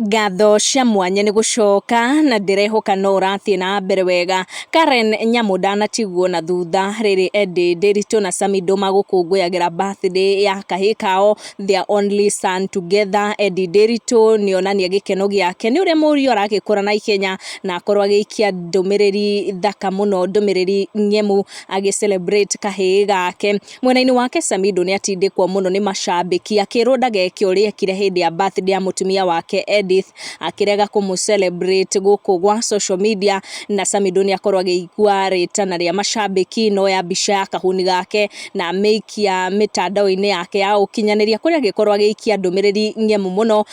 Ngatho cia mwanya ni gucoka na ndirehoka no urathie na mbere wega. Karen Nyamu ndanatigwo na thutha riri Eddie Ndiritu na Samido magukungũyagira birthday ya kahii kao, their only son together. Eddie Ndiritu nionania gikeno giake ni uria murio aragikura na ihenya na akorwo agiikia ndumiriri thaka muno, ndumiriri ng'emu celebrate kahii gake. Mwena-ini wake Samido ni atindikwo muno ni mashabiki akirwo ndageke uria ekire hindi ya birthday ya mutumia wake Edith, akirega celebrate guku gwa social media, na Samido ni akorwo agĩigua ritana ria mashabiki no ya mbica ya kahuni gake na ameikia mitandao-ini yake ya ukinyaniria kuria agikorwo agiikia ndumiriri ng'emu muno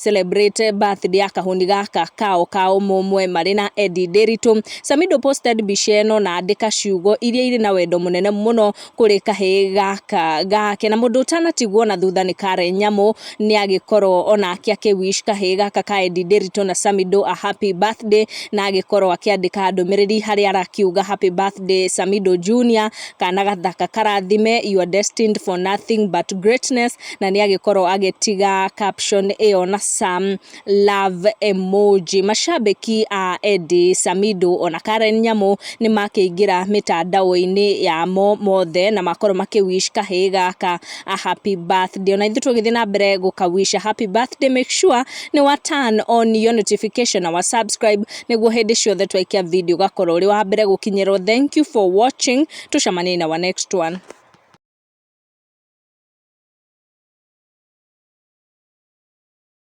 celebrate birthday ya kahuni gaka kao mumwe marina Eddie Ndiritu. Samido posted mbica ino na andika ciugo iria iri na wendo munene muno kuri kahii gaka gake, na mundu utanatigwo na thutha ni Karen Nyamu ni agikorwo onake wish kahii gaka ka Eddie Ndiritu na Samido a happy birthday, na agikorwo akiandika ndumiriri haria arakiuga happy birthday Samido Junior, kana gathaka karathime, you are destined for nothing but greatness, na ni agikorwo agitiga caption iyo na some love emoji. Mashabiki a Eddie, Samido ona Karen Nyamu ni makiingira mitandao-ini ya mothe na makorwo wish kahii gaka a happy birthday. Ona ithu tugithie na mbere gukawish happy birthday, make sure ni wa turn on your notification na wa subscribe niguo hindi ciothe twaikia video gakorwo uri wa mbere gukinyirwo. Thank you for watching, tucemanie na wa next one.